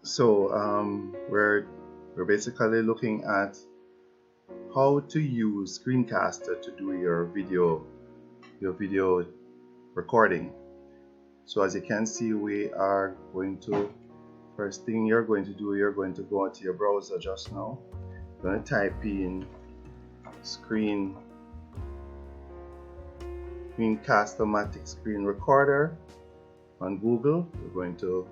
So we're basically looking at how to use Screencaster to do your video recording. So as you can see, we are going to, first thing you're going to do, you're going to go into your browser just now. You're going to type in Screencast-O-Matic screen recorder on Google. You're going to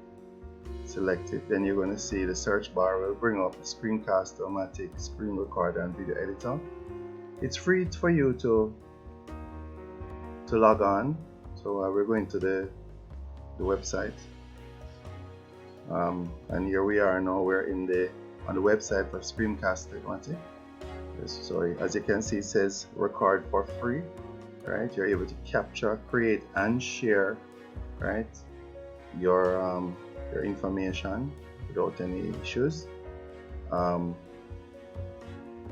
select it, then you're going to see the search bar will bring up the Screencast-O-Matic screen recorder and video editor. It's free for you to log on. So we're going to the website, and here we are now. We're on the website for Screencast-O-Matic. So as you can see, it says record for free. Right, you're able to capture, create, and share, right, your information without any issues. You're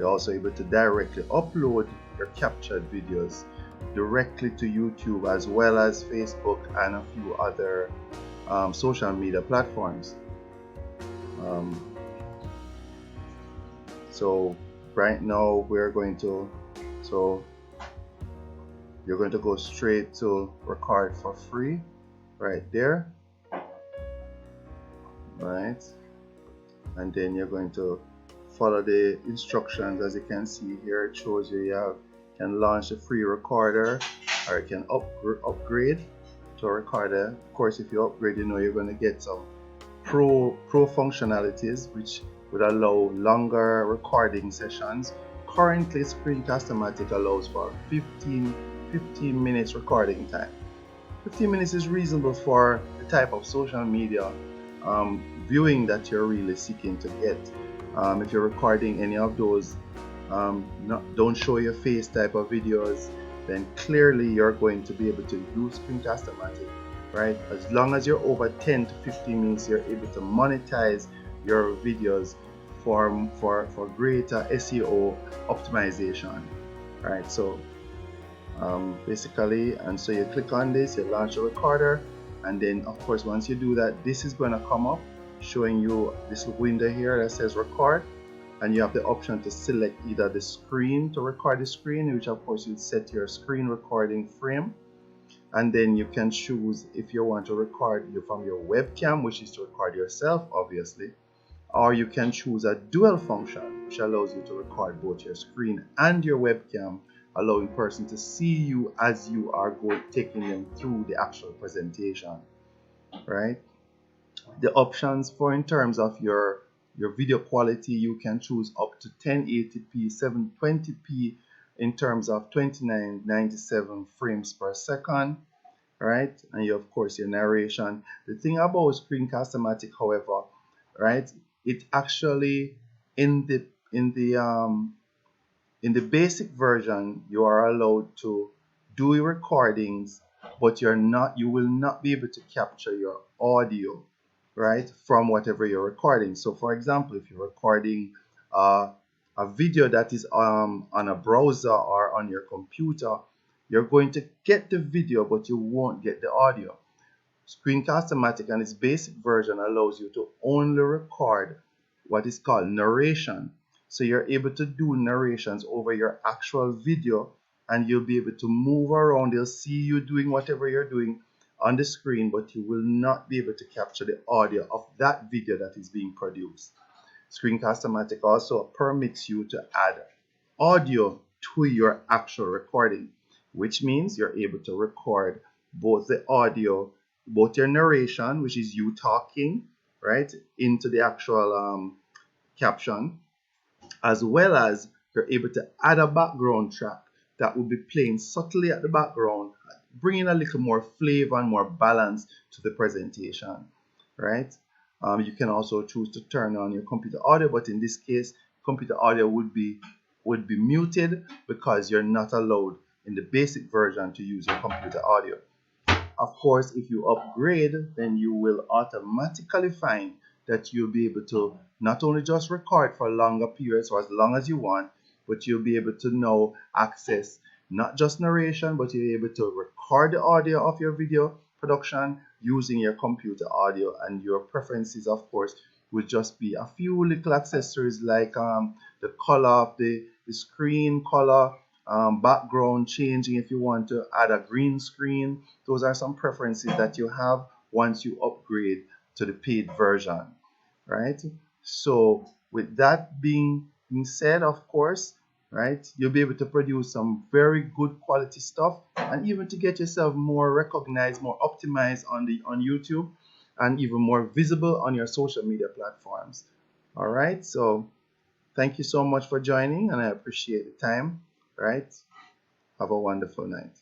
also able to directly upload your captured videos directly to YouTube, as well as Facebook and a few other social media platforms. So right now we're going to, you're going to go straight to record for free right there, right, and then you're going to follow the instructions. As you can see here, it shows you can launch a free recorder, or you can upgrade to a recorder. Of course, if you upgrade, you know you're going to get some pro functionalities which would allow longer recording sessions. Currently, Screencast-O-Matic allows for 15 minutes recording time. 15 minutes is reasonable for the type of social media viewing that you're really seeking to get. If you're recording any of those don't show your face type of videos, then clearly you're going to be able to use Screencast-O-Matic, right? As long as you're over 10 to 15 minutes, you're able to monetize your videos for greater SEO optimization, right? So basically, and so you click on this, you launch a recorder, and then of course once you do that, this is going to come up showing you this window here that says record, and you have the option to select either the screen to record the screen, which of course you'd set your screen recording frame, and then you can choose if you want to record you from your webcam, which is to record yourself obviously, or you can choose a dual function, which allows you to record both your screen and your webcam, allowing person to see you as you are taking them through the actual presentation, right? The options for in terms of your video quality, you can choose up to 1080p 720p in terms of 2997 frames per second, right? And you of course your narration. The thing about Screencast-O-Matic, however, right, it actually in the basic version you are allowed to do recordings, but you will not be able to capture your audio, right, from whatever you're recording. So for example, if you're recording a video that is on a browser or on your computer, you're going to get the video but you won't get the audio. Screencast-O-Matic and its basic version allows you to only record what is called narration. So you're able to do narrations over your actual video, and you'll be able to move around. They'll see you doing whatever you're doing on the screen, but you will not be able to capture the audio of that video that is being produced. Screencast-O-Matic also permits you to add audio to your actual recording, which means you're able to record both the audio, both your narration, which is you talking, right, into the actual caption, as well as you're able to add a background track that will be playing subtly at the background, bringing a little more flavor and more balance to the presentation, right? You can also choose to turn on your computer audio, but in this case, computer audio would be muted because you're not allowed in the basic version to use your computer audio. Of course, if you upgrade, then you will automatically find that you'll be able to not only just record for longer periods or as long as you want, but you'll be able to now access not just narration, but you're able to record the audio of your video production using your computer audio, and your preferences, of course, would just be a few little accessories like the color of the screen color, background changing if you want to add a green screen. Those are some preferences that you have once you upgrade to the paid version, right? So with that being said, of course, right, you'll be able to produce some very good quality stuff, and even to get yourself more recognized, more optimized on YouTube, and even more visible on your social media platforms. All right, so thank you so much for joining, and I appreciate the time. Right, have a wonderful night.